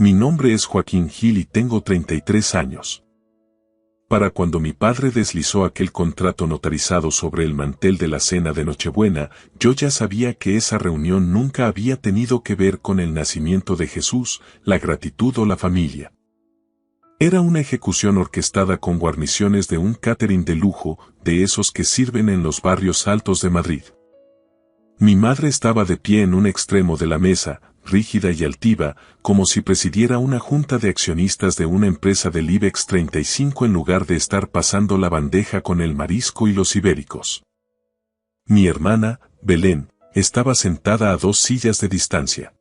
Mi nombre es Joaquín Gil y tengo 33 años. Para cuando mi padre deslizó aquel contrato notarizado sobre el mantel de la cena de Nochebuena, yo ya sabía que esa reunión nunca había tenido que ver con el nacimiento de Jesús, la gratitud o la familia. Era una ejecución orquestada con guarniciones de un catering de lujo, de esos que sirven en los barrios altos de Madrid. Mi madre estaba de pie en un extremo de la mesa, rígida y altiva, como si presidiera una junta de accionistas de una empresa del IBEX 35 en lugar de estar pasando la bandeja con el marisco y los ibéricos. Mi hermana, Belén, estaba sentada a 2 sillas de distancia.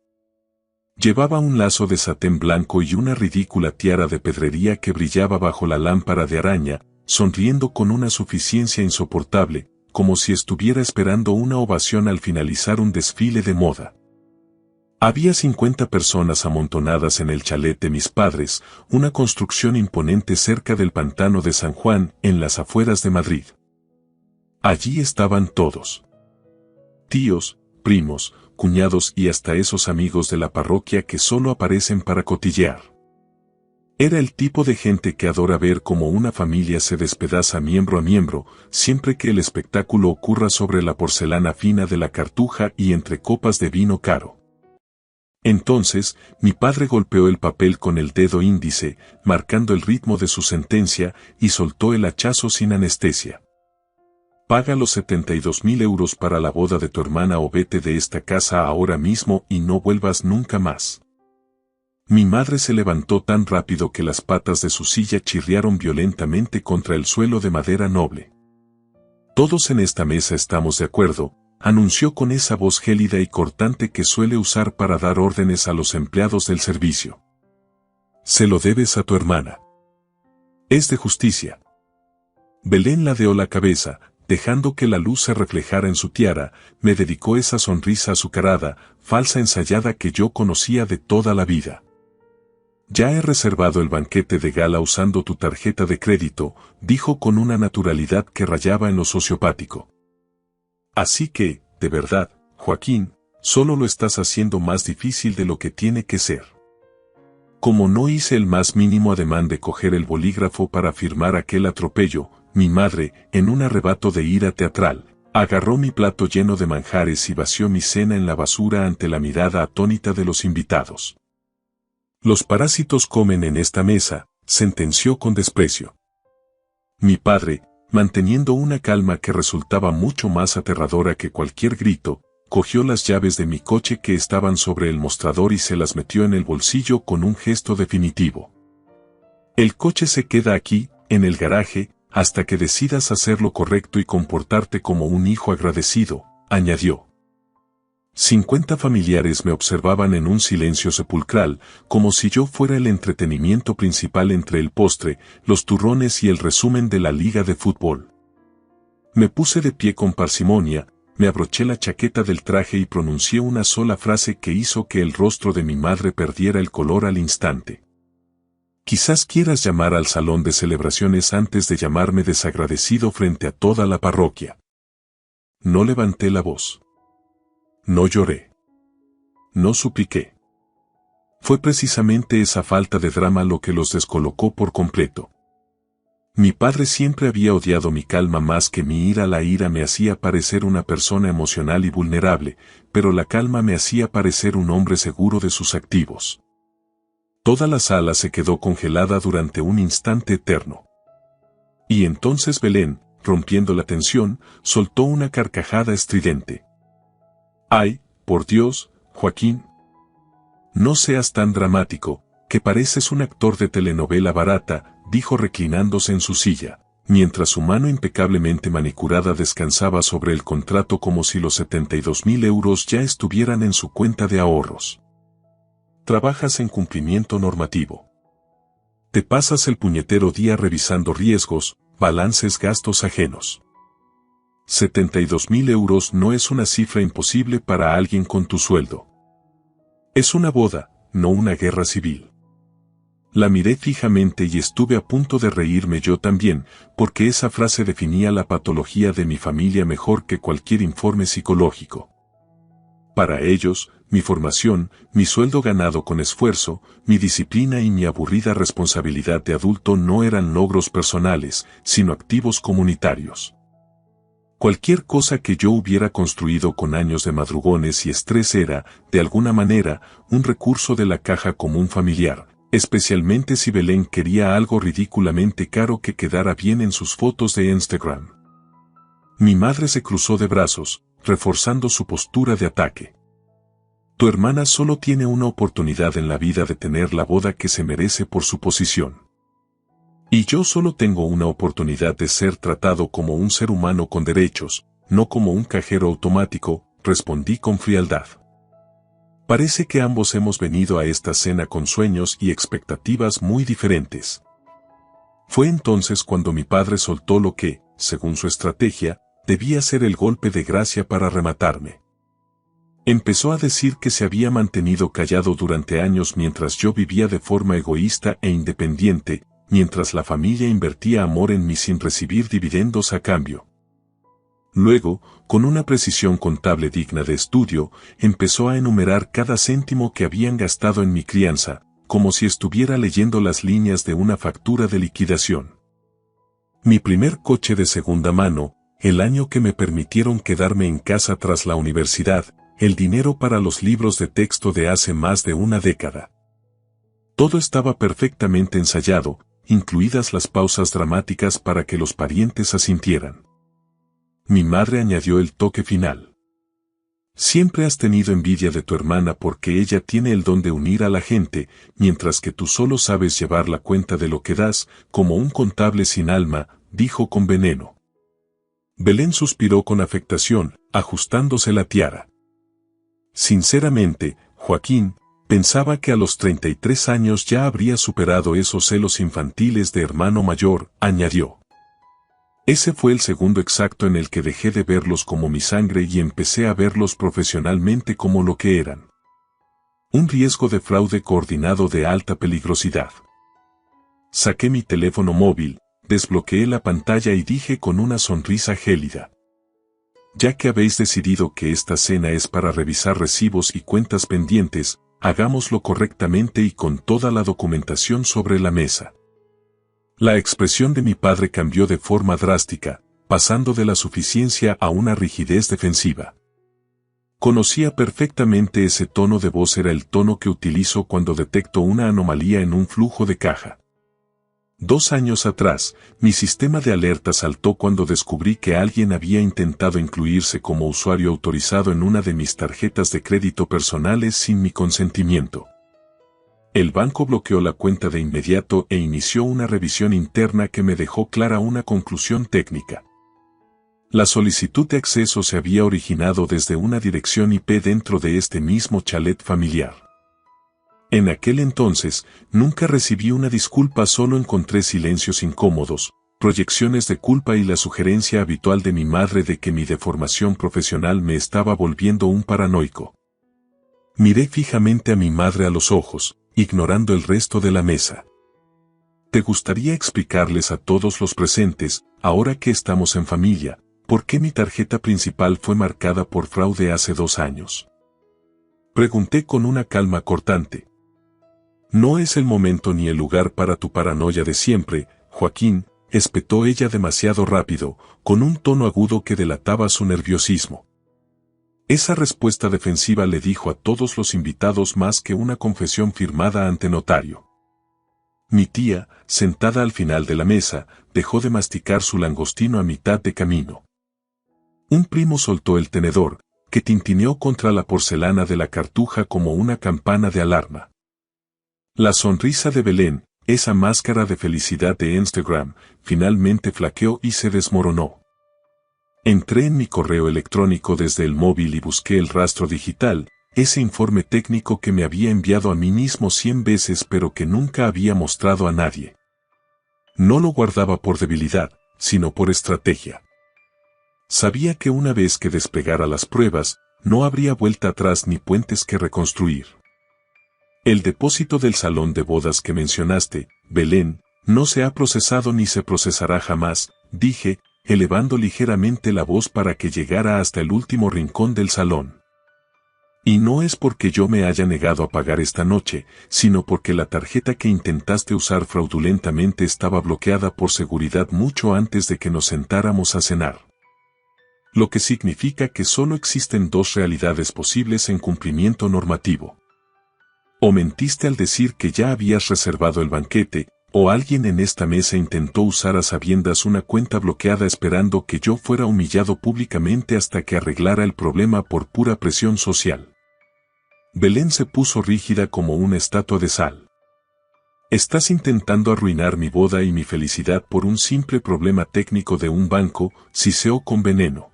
Llevaba un lazo de satén blanco y una ridícula tiara de pedrería que brillaba bajo la lámpara de araña, sonriendo con una suficiencia insoportable, como si estuviera esperando una ovación al finalizar un desfile de moda. Había 50 personas amontonadas en el chalet de mis padres, una construcción imponente cerca del pantano de San Juan, en las afueras de Madrid. Allí estaban todos. Tíos, primos, cuñados y hasta esos amigos de la parroquia que solo aparecen para cotillear. Era el tipo de gente que adora ver cómo una familia se despedaza miembro a miembro, siempre que el espectáculo ocurra sobre la porcelana fina de la Cartuja y entre copas de vino caro. Entonces, mi padre golpeó el papel con el dedo índice, marcando el ritmo de su sentencia, y soltó el hachazo sin anestesia. Paga los 72.000 euros para la boda de tu hermana o vete de esta casa ahora mismo y no vuelvas nunca más. Mi madre se levantó tan rápido que las patas de su silla chirriaron violentamente contra el suelo de madera noble. Todos en esta mesa estamos de acuerdo, anunció con esa voz gélida y cortante que suele usar para dar órdenes a los empleados del servicio. Se lo debes a tu hermana. Es de justicia. Belén ladeó la cabeza, dejando que la luz se reflejara en su tiara, me dedicó esa sonrisa azucarada, falsa ensayada que yo conocía de toda la vida. Ya he reservado el banquete de gala usando tu tarjeta de crédito, dijo con una naturalidad que rayaba en lo sociopático. Así que, de verdad, Joaquín, solo lo estás haciendo más difícil de lo que tiene que ser. Como no hice el más mínimo ademán de coger el bolígrafo para firmar aquel atropello, mi madre, en un arrebato de ira teatral, agarró mi plato lleno de manjares y vació mi cena en la basura ante la mirada atónita de los invitados. Los parásitos comen en esta mesa, sentenció con desprecio. Mi padre, manteniendo una calma que resultaba mucho más aterradora que cualquier grito, cogió las llaves de mi coche que estaban sobre el mostrador y se las metió en el bolsillo con un gesto definitivo. El coche se queda aquí, en el garaje, hasta que decidas hacer lo correcto y comportarte como un hijo agradecido, añadió. 50 familiares me observaban en un silencio sepulcral, como si yo fuera el entretenimiento principal entre el postre, los turrones y el resumen de la liga de fútbol. Me puse de pie con parsimonia, me abroché la chaqueta del traje y pronuncié una sola frase que hizo que el rostro de mi madre perdiera el color al instante. Quizás quieras llamar al salón de celebraciones antes de llamarme desagradecido frente a toda la parroquia. No levanté la voz. No lloré. No supliqué. Fue precisamente esa falta de drama lo que los descolocó por completo. Mi padre siempre había odiado mi calma más que mi ira. La ira me hacía parecer una persona emocional y vulnerable, pero la calma me hacía parecer un hombre seguro de sus activos. Toda la sala se quedó congelada durante un instante eterno. Y entonces Belén, rompiendo la tensión, soltó una carcajada estridente. ¡Ay, por Dios, Joaquín! No seas tan dramático, que pareces un actor de telenovela barata, dijo reclinándose en su silla, mientras su mano impecablemente manicurada descansaba sobre el contrato como si los 72.000 euros ya estuvieran en su cuenta de ahorros. Trabajas en cumplimiento normativo. Te pasas el puñetero día revisando riesgos, balances, gastos ajenos. 72.000 euros no es una cifra imposible para alguien con tu sueldo. Es una boda, no una guerra civil. La miré fijamente y estuve a punto de reírme yo también, porque esa frase definía la patología de mi familia mejor que cualquier informe psicológico. Para ellos, mi formación, mi sueldo ganado con esfuerzo, mi disciplina y mi aburrida responsabilidad de adulto no eran logros personales, sino activos comunitarios. Cualquier cosa que yo hubiera construido con años de madrugones y estrés era, de alguna manera, un recurso de la caja común familiar, especialmente si Belén quería algo ridículamente caro que quedara bien en sus fotos de Instagram. Mi madre se cruzó de brazos, reforzando su postura de ataque. Tu hermana solo tiene una oportunidad en la vida de tener la boda que se merece por su posición. Y yo solo tengo una oportunidad de ser tratado como un ser humano con derechos, no como un cajero automático, respondí con frialdad. Parece que ambos hemos venido a esta cena con sueños y expectativas muy diferentes. Fue entonces cuando mi padre soltó lo que, según su estrategia, debía ser el golpe de gracia para rematarme. Empezó a decir que se había mantenido callado durante años mientras yo vivía de forma egoísta e independiente, mientras la familia invertía amor en mí sin recibir dividendos a cambio. Luego, con una precisión contable digna de estudio, empezó a enumerar cada céntimo que habían gastado en mi crianza, como si estuviera leyendo las líneas de una factura de liquidación. Mi primer coche de segunda mano, el año que me permitieron quedarme en casa tras la universidad, el dinero para los libros de texto de hace más de una década. Todo estaba perfectamente ensayado, incluidas las pausas dramáticas para que los parientes asintieran. Mi madre añadió el toque final. Siempre has tenido envidia de tu hermana porque ella tiene el don de unir a la gente, mientras que tú solo sabes llevar la cuenta de lo que das, como un contable sin alma, dijo con veneno. Belén suspiró con afectación, ajustándose la tiara. Sinceramente, Joaquín, pensaba que a los 33 años ya habría superado esos celos infantiles de hermano mayor, añadió. Ese fue el segundo exacto en el que dejé de verlos como mi sangre y empecé a verlos profesionalmente como lo que eran. Un riesgo de fraude coordinado de alta peligrosidad. Saqué mi teléfono móvil, desbloqueé la pantalla y dije con una sonrisa gélida. Ya que habéis decidido que esta cena es para revisar recibos y cuentas pendientes, hagámoslo correctamente y con toda la documentación sobre la mesa. La expresión de mi padre cambió de forma drástica, pasando de la suficiencia a una rigidez defensiva. Conocía perfectamente ese tono de voz, era el tono que utilizo cuando detecto una anomalía en un flujo de caja. 2 años atrás, mi sistema de alerta saltó cuando descubrí que alguien había intentado incluirse como usuario autorizado en una de mis tarjetas de crédito personales sin mi consentimiento. El banco bloqueó la cuenta de inmediato e inició una revisión interna que me dejó clara una conclusión técnica. La solicitud de acceso se había originado desde una dirección IP dentro de este mismo chalet familiar. En aquel entonces, nunca recibí una disculpa, solo encontré silencios incómodos, proyecciones de culpa y la sugerencia habitual de mi madre de que mi deformación profesional me estaba volviendo un paranoico. Miré fijamente a mi madre a los ojos, ignorando el resto de la mesa. ¿Te gustaría explicarles a todos los presentes, ahora que estamos en familia, por qué mi tarjeta principal fue marcada por fraude hace 2 años? Pregunté con una calma cortante. No es el momento ni el lugar para tu paranoia de siempre, Joaquín, espetó ella demasiado rápido, con un tono agudo que delataba su nerviosismo. Esa respuesta defensiva le dijo a todos los invitados más que una confesión firmada ante notario. Mi tía, sentada al final de la mesa, dejó de masticar su langostino a mitad de camino. Un primo soltó el tenedor, que tintineó contra la porcelana de la cartuja como una campana de alarma. La sonrisa de Belén, esa máscara de felicidad de Instagram, finalmente flaqueó y se desmoronó. Entré en mi correo electrónico desde el móvil y busqué el rastro digital, ese informe técnico que me había enviado a mí mismo 100 veces pero que nunca había mostrado a nadie. No lo guardaba por debilidad, sino por estrategia. Sabía que una vez que desplegara las pruebas, no habría vuelta atrás ni puentes que reconstruir. El depósito del salón de bodas que mencionaste, Belén, no se ha procesado ni se procesará jamás, dije, elevando ligeramente la voz para que llegara hasta el último rincón del salón. Y no es porque yo me haya negado a pagar esta noche, sino porque la tarjeta que intentaste usar fraudulentamente estaba bloqueada por seguridad mucho antes de que nos sentáramos a cenar. Lo que significa que solo existen dos realidades posibles en cumplimiento normativo. O mentiste al decir que ya habías reservado el banquete, o alguien en esta mesa intentó usar a sabiendas una cuenta bloqueada esperando que yo fuera humillado públicamente hasta que arreglara el problema por pura presión social. Belén se puso rígida como una estatua de sal. Estás intentando arruinar mi boda y mi felicidad por un simple problema técnico de un banco, siseó con veneno.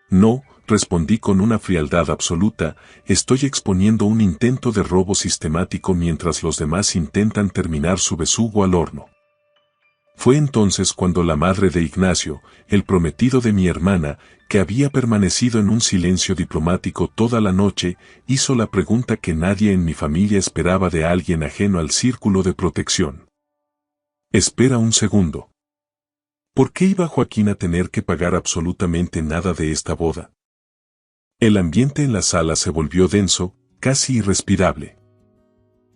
No, respondí con una frialdad absoluta, estoy exponiendo un intento de robo sistemático mientras los demás intentan terminar su besugo al horno. Fue entonces cuando la madre de Ignacio, el prometido de mi hermana, que había permanecido en un silencio diplomático toda la noche, hizo la pregunta que nadie en mi familia esperaba de alguien ajeno al círculo de protección. Espera un segundo. ¿Por qué iba Joaquín a tener que pagar absolutamente nada de esta boda? El ambiente en la sala se volvió denso, casi irrespirable.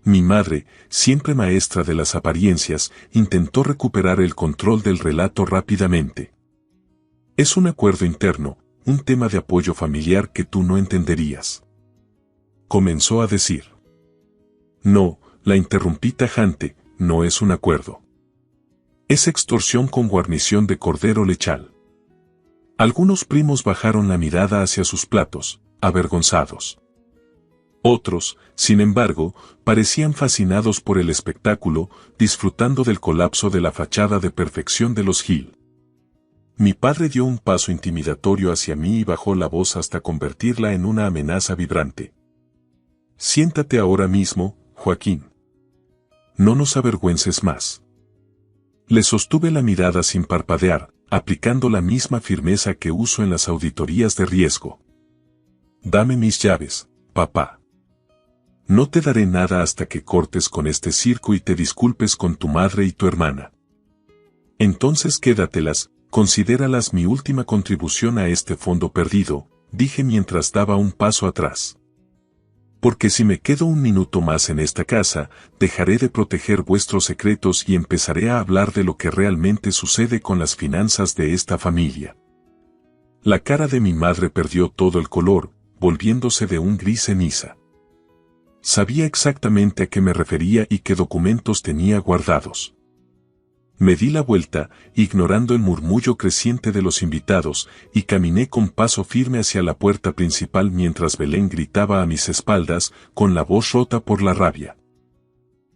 Mi madre, siempre maestra de las apariencias, intentó recuperar el control del relato rápidamente. Es un acuerdo interno, un tema de apoyo familiar que tú no entenderías. Comenzó a decir. No, la interrumpí tajante, no es un acuerdo. Es extorsión con guarnición de cordero lechal. Algunos primos bajaron la mirada hacia sus platos, avergonzados. Otros, sin embargo, parecían fascinados por el espectáculo, disfrutando del colapso de la fachada de perfección de los Gil. Mi padre dio un paso intimidatorio hacia mí y bajó la voz hasta convertirla en una amenaza vibrante. Siéntate ahora mismo, Joaquín. No nos avergüences más. Le sostuve la mirada sin parpadear, aplicando la misma firmeza que uso en las auditorías de riesgo. Dame mis llaves, papá. No te daré nada hasta que cortes con este circo y te disculpes con tu madre y tu hermana. Entonces quédatelas, considéralas mi última contribución a este fondo perdido, dije mientras daba un paso atrás. Porque si me quedo un minuto más en esta casa, dejaré de proteger vuestros secretos y empezaré a hablar de lo que realmente sucede con las finanzas de esta familia. La cara de mi madre perdió todo el color, volviéndose de un gris ceniza. Sabía exactamente a qué me refería y qué documentos tenía guardados. Me di la vuelta, ignorando el murmullo creciente de los invitados, y caminé con paso firme hacia la puerta principal mientras Belén gritaba a mis espaldas, con la voz rota por la rabia.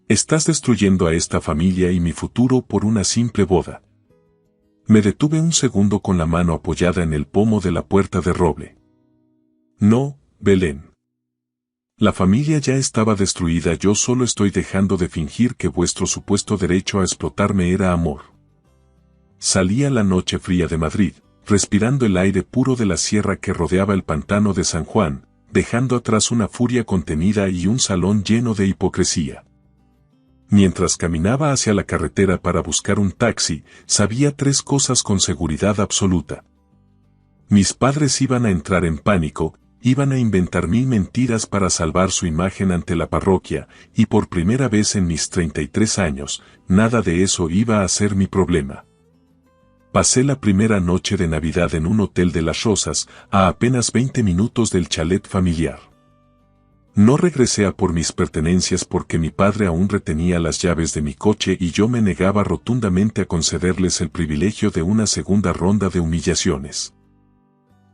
Estás destruyendo a esta familia y mi futuro por una simple boda. Me detuve un segundo con la mano apoyada en el pomo de la puerta de roble. No, Belén. La familia ya estaba destruida, yo solo estoy dejando de fingir que vuestro supuesto derecho a explotarme era amor. Salía la noche fría de Madrid, respirando el aire puro de la sierra que rodeaba el pantano de San Juan, dejando atrás una furia contenida y un salón lleno de hipocresía. Mientras caminaba hacia la carretera para buscar un taxi, sabía tres cosas con seguridad absoluta. Mis padres iban a entrar en pánico, iban a inventar 1000 mentiras para salvar su imagen ante la parroquia, y por primera vez en mis 33 años, nada de eso iba a ser mi problema. Pasé la primera noche de Navidad en un hotel de Las Rosas, a apenas 20 minutos del chalet familiar. No regresé a por mis pertenencias porque mi padre aún retenía las llaves de mi coche y yo me negaba rotundamente a concederles el privilegio de una segunda ronda de humillaciones.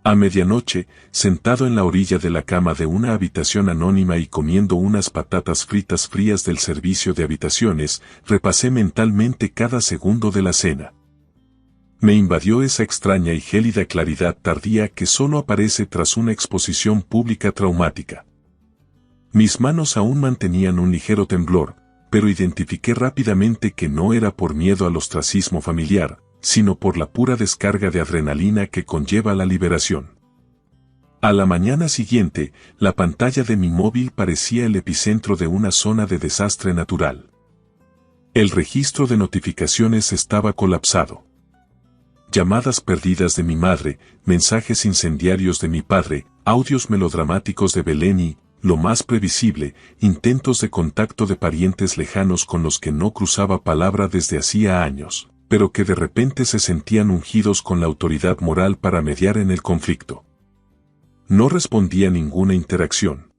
A medianoche, sentado en la orilla de la cama de una habitación anónima y comiendo unas patatas fritas frías del servicio de habitaciones, repasé mentalmente cada segundo de la cena. Me invadió esa extraña y gélida claridad tardía que solo aparece tras una exposición pública traumática. Mis manos aún mantenían un ligero temblor, pero identifiqué rápidamente que no era por miedo al ostracismo familiar, sino por la pura descarga de adrenalina que conlleva la liberación. A la mañana siguiente, la pantalla de mi móvil parecía el epicentro de una zona de desastre natural. El registro de notificaciones estaba colapsado. Llamadas perdidas de mi madre, mensajes incendiarios de mi padre, audios melodramáticos de Belén y, lo más previsible, intentos de contacto de parientes lejanos con los que no cruzaba palabra desde hacía años, pero que de repente se sentían ungidos con la autoridad moral para mediar en el conflicto. No respondí a ninguna interacción.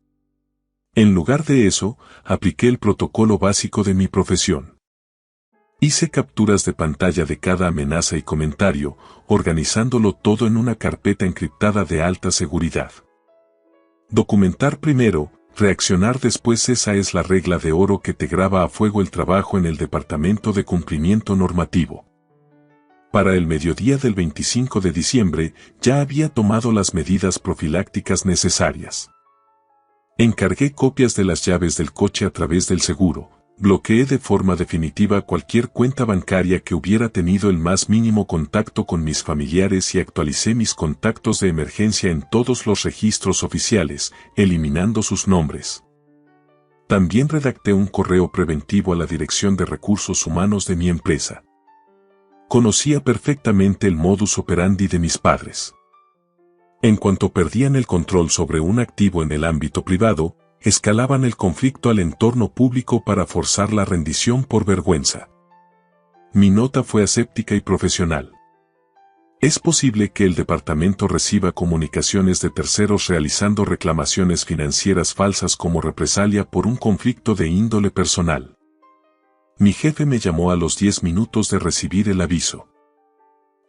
En lugar de eso, apliqué el protocolo básico de mi profesión. Hice capturas de pantalla de cada amenaza y comentario, organizándolo todo en una carpeta encriptada de alta seguridad. Documentar primero, reaccionar después, esa es la regla de oro que te graba a fuego el trabajo en el Departamento de Cumplimiento Normativo. Para el mediodía del 25 de diciembre, ya había tomado las medidas profilácticas necesarias. Encargué copias de las llaves del coche a través del seguro, bloqueé de forma definitiva cualquier cuenta bancaria que hubiera tenido el más mínimo contacto con mis familiares y actualicé mis contactos de emergencia en todos los registros oficiales, eliminando sus nombres. También redacté un correo preventivo a la Dirección de Recursos Humanos de mi empresa. Conocía perfectamente el modus operandi de mis padres. En cuanto perdían el control sobre un activo en el ámbito privado, escalaban el conflicto al entorno público para forzar la rendición por vergüenza. Mi nota fue aséptica y profesional. Es posible que el departamento reciba comunicaciones de terceros realizando reclamaciones financieras falsas como represalia por un conflicto de índole personal. Mi jefe me llamó a los 10 minutos de recibir el aviso.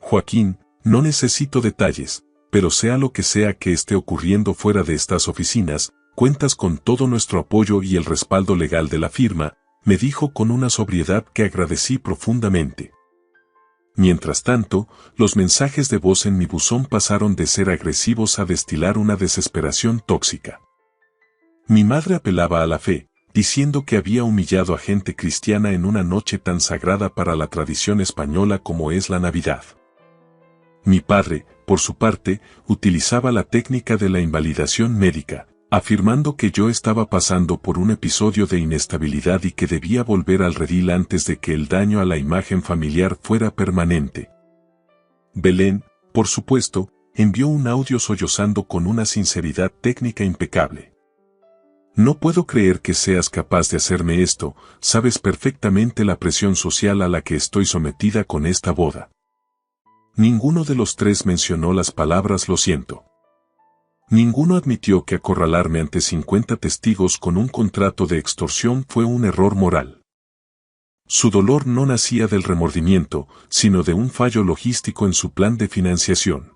Joaquín, no necesito detalles, pero sea lo que sea que esté ocurriendo fuera de estas oficinas, cuentas con todo nuestro apoyo y el respaldo legal de la firma, me dijo con una sobriedad que agradecí profundamente. Mientras tanto, los mensajes de voz en mi buzón pasaron de ser agresivos a destilar una desesperación tóxica. Mi madre apelaba a la fe, diciendo que había humillado a gente cristiana en una noche tan sagrada para la tradición española como es la Navidad. Mi padre, por su parte, utilizaba la técnica de la invalidación médica, afirmando que yo estaba pasando por un episodio de inestabilidad y que debía volver al redil antes de que el daño a la imagen familiar fuera permanente. Belén, por supuesto, envió un audio sollozando con una sinceridad técnica impecable. No puedo creer que seas capaz de hacerme esto, sabes perfectamente la presión social a la que estoy sometida con esta boda. Ninguno de los tres mencionó las palabras lo siento. Ninguno admitió que acorralarme ante 50 testigos con un contrato de extorsión fue un error moral. Su dolor no nacía del remordimiento, sino de un fallo logístico en su plan de financiación.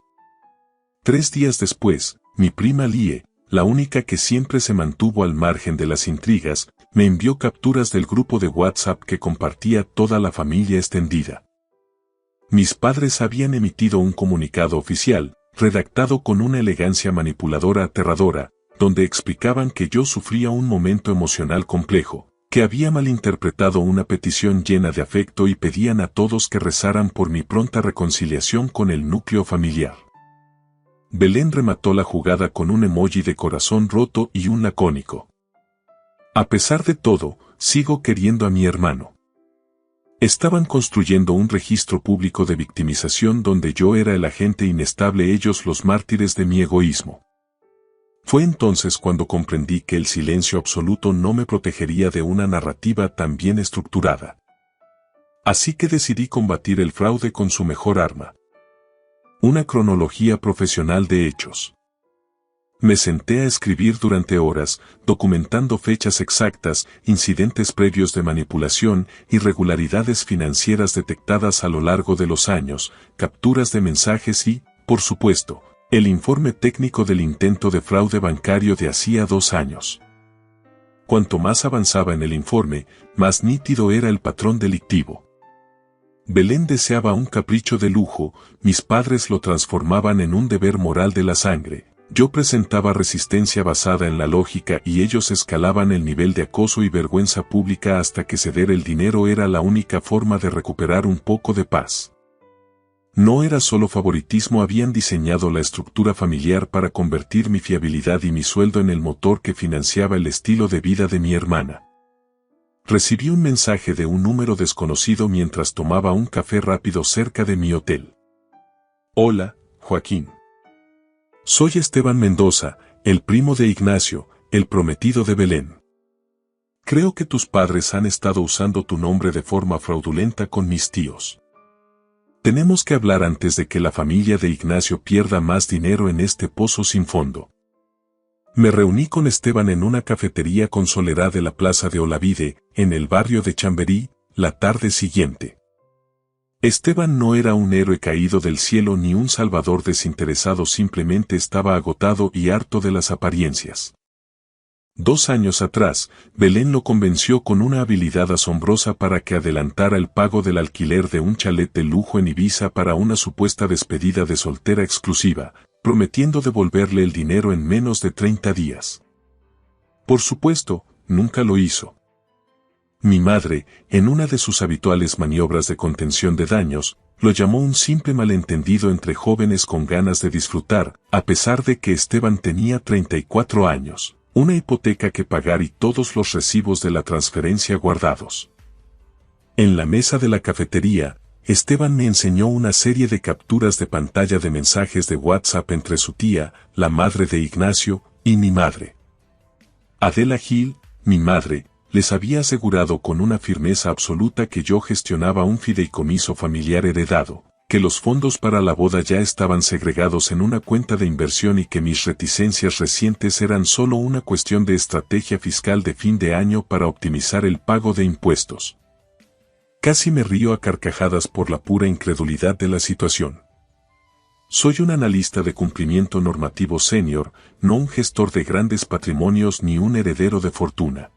3 días después, mi prima Lie, la única que siempre se mantuvo al margen de las intrigas, me envió capturas del grupo de WhatsApp que compartía toda la familia extendida. Mis padres habían emitido un comunicado oficial, redactado con una elegancia manipuladora aterradora, donde explicaban que yo sufría un momento emocional complejo, que había malinterpretado una petición llena de afecto y pedían a todos que rezaran por mi pronta reconciliación con el núcleo familiar. Belén remató la jugada con un emoji de corazón roto y un lacónico. A pesar de todo, sigo queriendo a mi hermano. Estaban construyendo un registro público de victimización donde yo era el agente inestable, ellos los mártires de mi egoísmo. Fue entonces cuando comprendí que el silencio absoluto no me protegería de una narrativa tan bien estructurada. Así que decidí combatir el fraude con su mejor arma. Una cronología profesional de hechos. Me senté a escribir durante horas, documentando fechas exactas, incidentes previos de manipulación, irregularidades financieras detectadas a lo largo de los años, capturas de mensajes y, por supuesto, el informe técnico del intento de fraude bancario de hacía 2 años. Cuanto más avanzaba en el informe, más nítido era el patrón delictivo. Belén deseaba un capricho de lujo, mis padres lo transformaban en un deber moral de la sangre. Yo presentaba resistencia basada en la lógica y ellos escalaban el nivel de acoso y vergüenza pública hasta que ceder el dinero era la única forma de recuperar un poco de paz. No era solo favoritismo, habían diseñado la estructura familiar para convertir mi fiabilidad y mi sueldo en el motor que financiaba el estilo de vida de mi hermana. Recibí un mensaje de un número desconocido mientras tomaba un café rápido cerca de mi hotel. Hola, Joaquín. Soy Esteban Mendoza, el primo de Ignacio, el prometido de Belén. Creo que tus padres han estado usando tu nombre de forma fraudulenta con mis tíos. Tenemos que hablar antes de que la familia de Ignacio pierda más dinero en este pozo sin fondo. Me reuní con Esteban en una cafetería con Soledad de la Plaza de Olavide, en el barrio de Chamberí, la tarde siguiente. Esteban no era un héroe caído del cielo ni un salvador desinteresado, simplemente estaba agotado y harto de las apariencias. 2 años atrás, Belén lo convenció con una habilidad asombrosa para que adelantara el pago del alquiler de un chalet de lujo en Ibiza para una supuesta despedida de soltera exclusiva, prometiendo devolverle el dinero en menos de 30 días. Por supuesto, nunca lo hizo. Mi madre, en una de sus habituales maniobras de contención de daños, lo llamó un simple malentendido entre jóvenes con ganas de disfrutar, a pesar de que Esteban tenía 34 años, una hipoteca que pagar y todos los recibos de la transferencia guardados. En la mesa de la cafetería, Esteban me enseñó una serie de capturas de pantalla de mensajes de WhatsApp entre su tía, la madre de Ignacio, y mi madre. Adela Gil, mi madre, les había asegurado con una firmeza absoluta que yo gestionaba un fideicomiso familiar heredado, que los fondos para la boda ya estaban segregados en una cuenta de inversión y que mis reticencias recientes eran solo una cuestión de estrategia fiscal de fin de año para optimizar el pago de impuestos. Casi me río a carcajadas por la pura incredulidad de la situación. Soy un analista de cumplimiento normativo senior, no un gestor de grandes patrimonios ni un heredero de fortuna.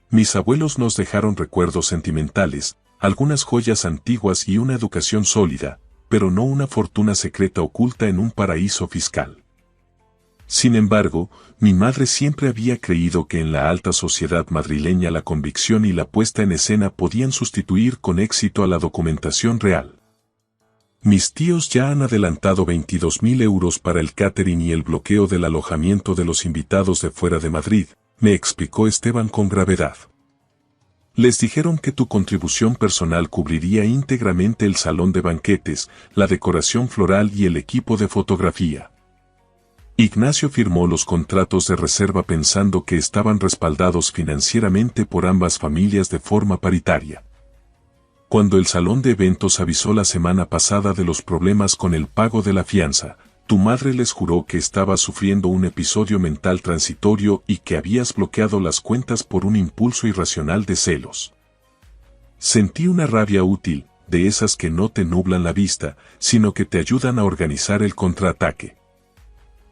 Mis abuelos nos dejaron recuerdos sentimentales, algunas joyas antiguas y una educación sólida, pero no una fortuna secreta oculta en un paraíso fiscal. Sin embargo, mi madre siempre había creído que en la alta sociedad madrileña la convicción y la puesta en escena podían sustituir con éxito a la documentación real. Mis tíos ya han adelantado 22.000 euros para el catering y el bloqueo del alojamiento de los invitados de fuera de Madrid, me explicó Esteban con gravedad. Les dijeron que tu contribución personal cubriría íntegramente el salón de banquetes, la decoración floral y el equipo de fotografía. Ignacio firmó los contratos de reserva pensando que estaban respaldados financieramente por ambas familias de forma paritaria. Cuando el salón de eventos avisó la semana pasada de los problemas con el pago de la fianza, tu madre les juró que estabas sufriendo un episodio mental transitorio y que habías bloqueado las cuentas por un impulso irracional de celos. Sentí una rabia útil, de esas que no te nublan la vista, sino que te ayudan a organizar el contraataque.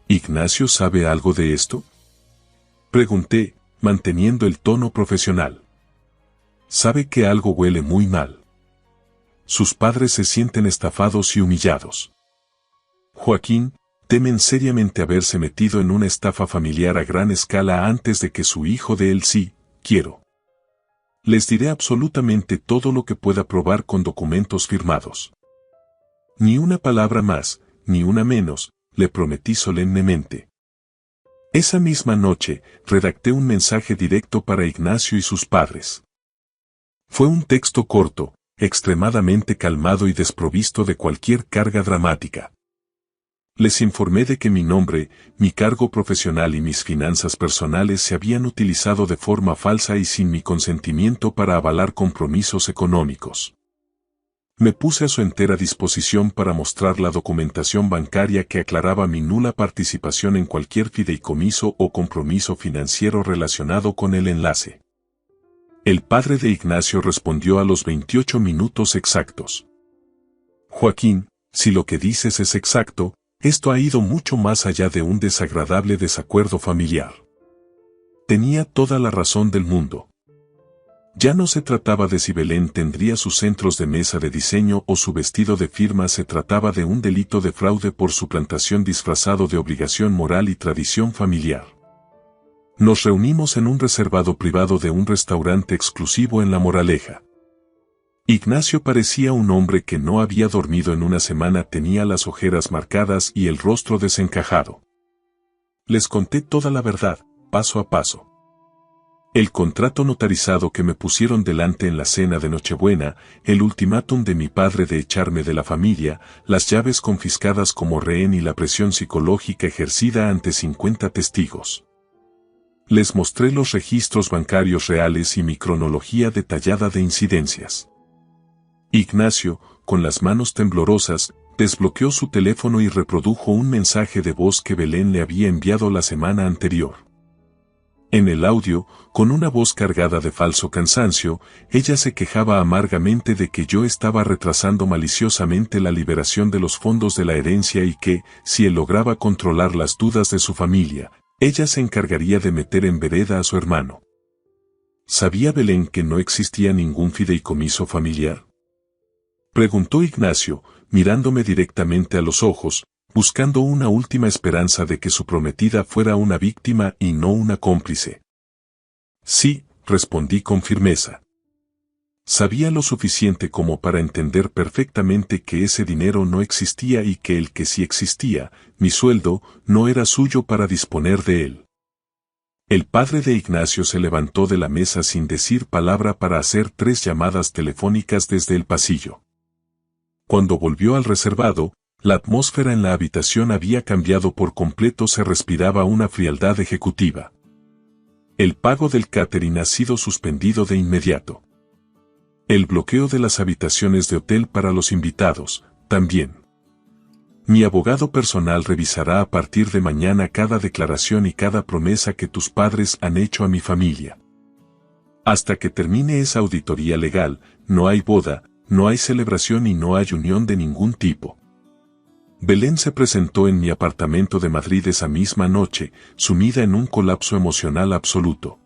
¿Ignacio sabe algo de esto? Pregunté, manteniendo el tono profesional. Sabe que algo huele muy mal. Sus padres se sienten estafados y humillados. Joaquín, temen seriamente haberse metido en una estafa familiar a gran escala antes de que su hijo dé el sí, quiero. Les diré absolutamente todo lo que pueda probar con documentos firmados. Ni una palabra más, ni una menos, le prometí solemnemente. Esa misma noche, redacté un mensaje directo para Ignacio y sus padres. Fue un texto corto, extremadamente calmado y desprovisto de cualquier carga dramática. Les informé de que mi nombre, mi cargo profesional y mis finanzas personales se habían utilizado de forma falsa y sin mi consentimiento para avalar compromisos económicos. Me puse a su entera disposición para mostrar la documentación bancaria que aclaraba mi nula participación en cualquier fideicomiso o compromiso financiero relacionado con el enlace. El padre de Ignacio respondió a los 28 minutos exactos. Joaquín, si lo que dices es exacto, esto ha ido mucho más allá de un desagradable desacuerdo familiar. Tenía toda la razón del mundo. Ya no se trataba de si Belén tendría sus centros de mesa de diseño o su vestido de firma, se trataba de un delito de fraude por suplantación disfrazado de obligación moral y tradición familiar. Nos reunimos en un reservado privado de un restaurante exclusivo en La Moraleja. Ignacio parecía un hombre que no había dormido en una semana, tenía las ojeras marcadas y el rostro desencajado. Les conté toda la verdad, paso a paso. El contrato notarizado que me pusieron delante en la cena de Nochebuena, el ultimátum de mi padre de echarme de la familia, las llaves confiscadas como rehén y la presión psicológica ejercida ante 50 testigos. Les mostré los registros bancarios reales y mi cronología detallada de incidencias. Ignacio, con las manos temblorosas, desbloqueó su teléfono y reprodujo un mensaje de voz que Belén le había enviado la semana anterior. En el audio, con una voz cargada de falso cansancio, ella se quejaba amargamente de que yo estaba retrasando maliciosamente la liberación de los fondos de la herencia y que, si él lograba controlar las dudas de su familia, ella se encargaría de meter en vereda a su hermano. ¿Sabía Belén que no existía ningún fideicomiso familiar? Preguntó Ignacio, mirándome directamente a los ojos, buscando una última esperanza de que su prometida fuera una víctima y no una cómplice. Sí, respondí con firmeza. Sabía lo suficiente como para entender perfectamente que ese dinero no existía y que el que sí existía, mi sueldo, no era suyo para disponer de él. El padre de Ignacio se levantó de la mesa sin decir palabra para hacer 3 llamadas telefónicas desde el pasillo. Cuando volvió al reservado, la atmósfera en la habitación había cambiado por completo, se respiraba una frialdad ejecutiva. El pago del catering ha sido suspendido de inmediato. El bloqueo de las habitaciones de hotel para los invitados, también. Mi abogado personal revisará a partir de mañana cada declaración y cada promesa que tus padres han hecho a mi familia. Hasta que termine esa auditoría legal, no hay boda, no hay celebración y no hay unión de ningún tipo. Belén se presentó en mi apartamento de Madrid esa misma noche, sumida en un colapso emocional absoluto.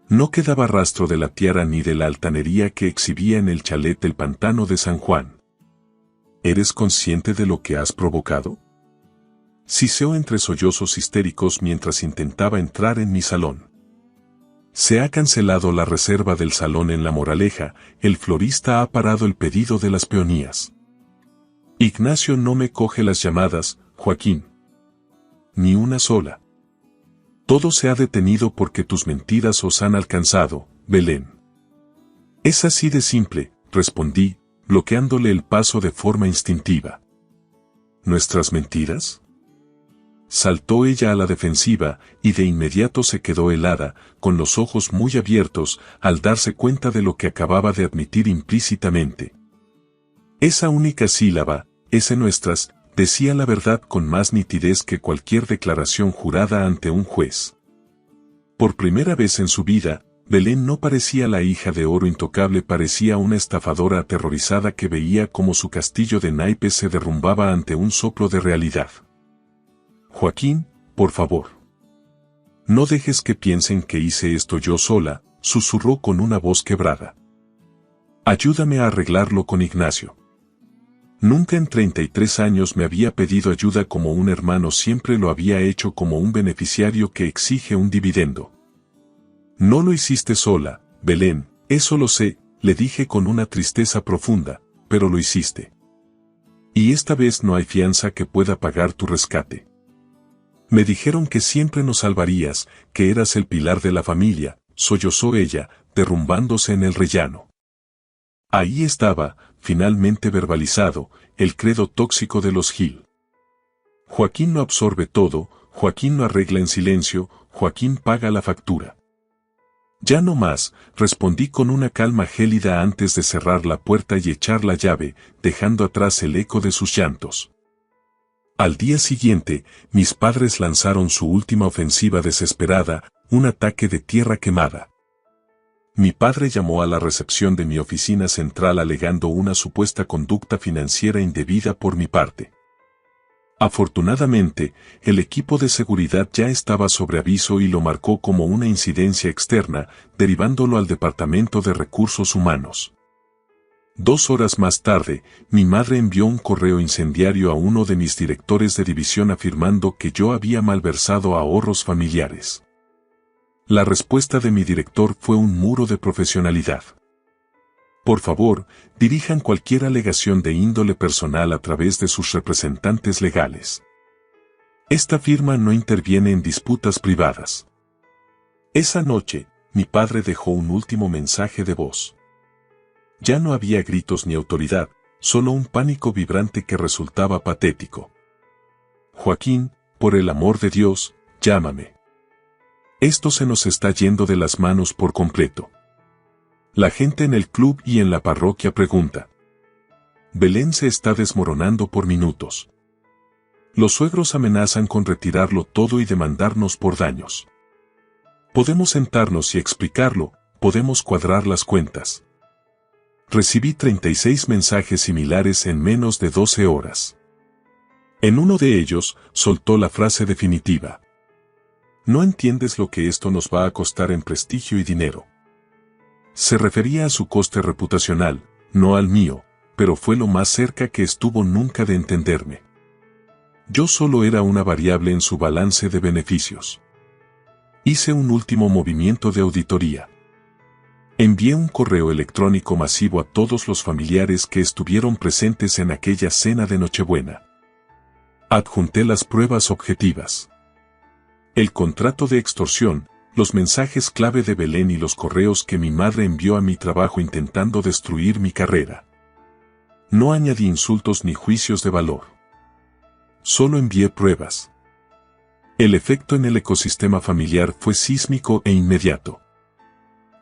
No quedaba rastro de la tiara ni de la altanería que exhibía en el chalet del pantano de San Juan. ¿Eres consciente de lo que has provocado? Siseó entre sollozos histéricos mientras intentaba entrar en mi salón. Se ha cancelado la reserva del salón en La Moraleja, el florista ha parado el pedido de las peonías. Ignacio no me coge las llamadas, Joaquín. Ni una sola. Todo se ha detenido porque tus mentiras os han alcanzado, Belén. Es así de simple, respondí, bloqueándole el paso de forma instintiva. ¿Nuestras mentiras? Saltó ella a la defensiva, y de inmediato se quedó helada, con los ojos muy abiertos, al darse cuenta de lo que acababa de admitir implícitamente. Esa única sílaba, ese nuestras, decía la verdad con más nitidez que cualquier declaración jurada ante un juez. Por primera vez en su vida, Belén no parecía la hija de oro intocable, parecía una estafadora aterrorizada que veía cómo su castillo de naipes se derrumbaba ante un soplo de realidad. Joaquín, por favor. No dejes que piensen que hice esto yo sola, susurró con una voz quebrada. Ayúdame a arreglarlo con Ignacio. Nunca en 33 años me había pedido ayuda como un hermano, siempre lo había hecho como un beneficiario que exige un dividendo. No lo hiciste sola, Belén, eso lo sé, le dije con una tristeza profunda, pero lo hiciste. Y esta vez no hay fianza que pueda pagar tu rescate. Me dijeron que siempre nos salvarías, que eras el pilar de la familia, sollozó ella, derrumbándose en el rellano. Ahí estaba, finalmente verbalizado, el credo tóxico de los Gil. Joaquín lo absorbe todo, Joaquín lo arregla en silencio, Joaquín paga la factura. Ya no más, respondí con una calma gélida antes de cerrar la puerta y echar la llave, dejando atrás el eco de sus llantos. Al día siguiente, mis padres lanzaron su última ofensiva desesperada, un ataque de tierra quemada. Mi padre llamó a la recepción de mi oficina central alegando una supuesta conducta financiera indebida por mi parte. Afortunadamente, el equipo de seguridad ya estaba sobre aviso y lo marcó como una incidencia externa, derivándolo al Departamento de Recursos Humanos. 2 horas más tarde, mi madre envió un correo incendiario a uno de mis directores de división afirmando que yo había malversado ahorros familiares. La respuesta de mi director fue un muro de profesionalidad. Por favor, dirijan cualquier alegación de índole personal a través de sus representantes legales. Esta firma no interviene en disputas privadas. Esa noche, mi padre dejó un último mensaje de voz. Ya no había gritos ni autoridad, solo un pánico vibrante que resultaba patético. Joaquín, por el amor de Dios, llámame. Esto se nos está yendo de las manos por completo. La gente en el club y en la parroquia pregunta. Belén se está desmoronando por minutos. Los suegros amenazan con retirarlo todo y demandarnos por daños. Podemos sentarnos y explicarlo, podemos cuadrar las cuentas. Recibí 36 mensajes similares en menos de 12 horas. En uno de ellos, soltó la frase definitiva. No entiendes lo que esto nos va a costar en prestigio y dinero. Se refería a su coste reputacional, no al mío, pero fue lo más cerca que estuvo nunca de entenderme. Yo solo era una variable en su balance de beneficios. Hice un último movimiento de auditoría. Envié un correo electrónico masivo a todos los familiares que estuvieron presentes en aquella cena de Nochebuena. Adjunté las pruebas objetivas. El contrato de extorsión, los mensajes clave de Belén y los correos que mi madre envió a mi trabajo intentando destruir mi carrera. No añadí insultos ni juicios de valor. Solo envié pruebas. El efecto en el ecosistema familiar fue sísmico e inmediato.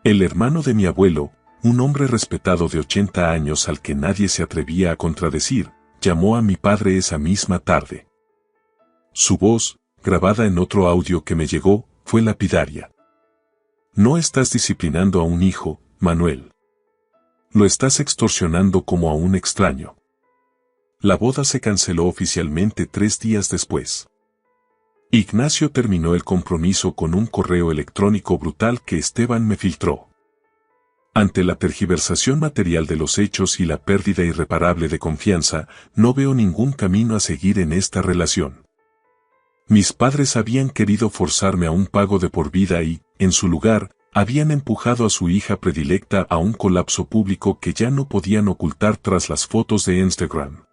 El hermano de mi abuelo, un hombre respetado de 80 años al que nadie se atrevía a contradecir, llamó a mi padre esa misma tarde. Su voz, grabada en otro audio que me llegó, fue lapidaria. No estás disciplinando a un hijo, Manuel. Lo estás extorsionando como a un extraño. La boda se canceló oficialmente 3 días después. Ignacio terminó el compromiso con un correo electrónico brutal que Esteban me filtró. Ante la tergiversación material de los hechos y la pérdida irreparable de confianza, no veo ningún camino a seguir en esta relación. Mis padres habían querido forzarme a un pago de por vida y, en su lugar, habían empujado a su hija predilecta a un colapso público que ya no podían ocultar tras las fotos de Instagram.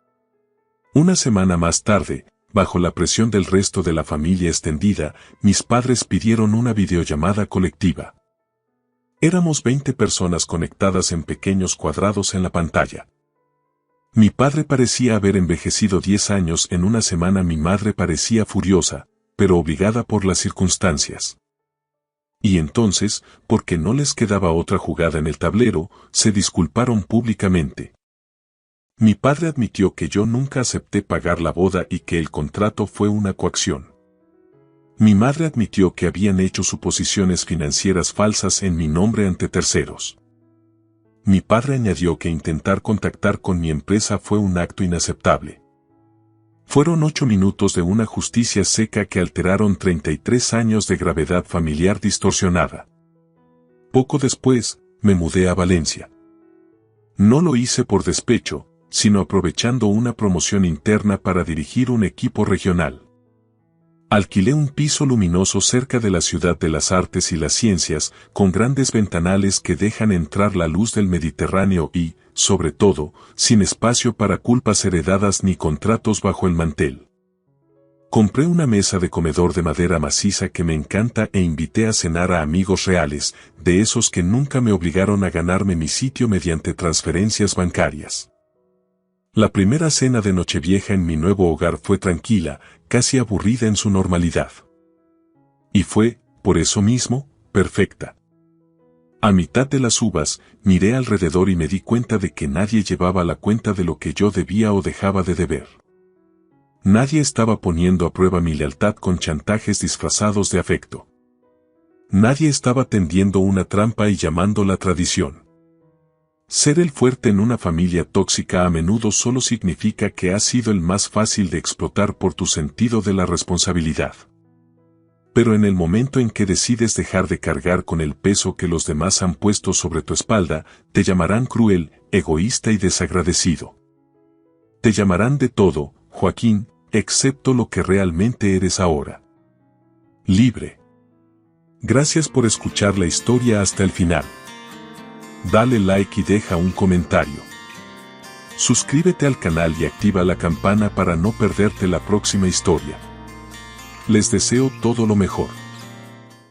Una semana más tarde, bajo la presión del resto de la familia extendida, mis padres pidieron una videollamada colectiva. Éramos 20 personas conectadas en pequeños cuadrados en la pantalla. Mi padre parecía haber envejecido 10 años en una semana. Mi madre parecía furiosa, pero obligada por las circunstancias. Y entonces, porque no les quedaba otra jugada en el tablero, se disculparon públicamente. Mi padre admitió que yo nunca acepté pagar la boda y que el contrato fue una coacción. Mi madre admitió que habían hecho suposiciones financieras falsas en mi nombre ante terceros. Mi padre añadió que intentar contactar con mi empresa fue un acto inaceptable. Fueron 8 minutos de una justicia seca que alteraron 33 años de gravedad familiar distorsionada. Poco después, me mudé a Valencia. No lo hice por despecho, sino aprovechando una promoción interna para dirigir un equipo regional. Alquilé un piso luminoso cerca de la ciudad de las artes y las ciencias, con grandes ventanales que dejan entrar la luz del Mediterráneo y, sobre todo, sin espacio para culpas heredadas ni contratos bajo el mantel. Compré una mesa de comedor de madera maciza que me encanta e invité a cenar a amigos reales, de esos que nunca me obligaron a ganarme mi sitio mediante transferencias bancarias. La primera cena de Nochevieja en mi nuevo hogar fue tranquila, casi aburrida en su normalidad. Y fue, por eso mismo, perfecta. A mitad de las uvas, miré alrededor y me di cuenta de que nadie llevaba la cuenta de lo que yo debía o dejaba de deber. Nadie estaba poniendo a prueba mi lealtad con chantajes disfrazados de afecto. Nadie estaba tendiendo una trampa y llamando la tradición. Ser el fuerte en una familia tóxica a menudo solo significa que has sido el más fácil de explotar por tu sentido de la responsabilidad. Pero en el momento en que decides dejar de cargar con el peso que los demás han puesto sobre tu espalda, te llamarán cruel, egoísta y desagradecido. Te llamarán de todo, Joaquín, excepto lo que realmente eres ahora. Libre. Gracias por escuchar la historia hasta el final. Dale like y deja un comentario. Suscríbete al canal y activa la campana para no perderte la próxima historia. Les deseo todo lo mejor.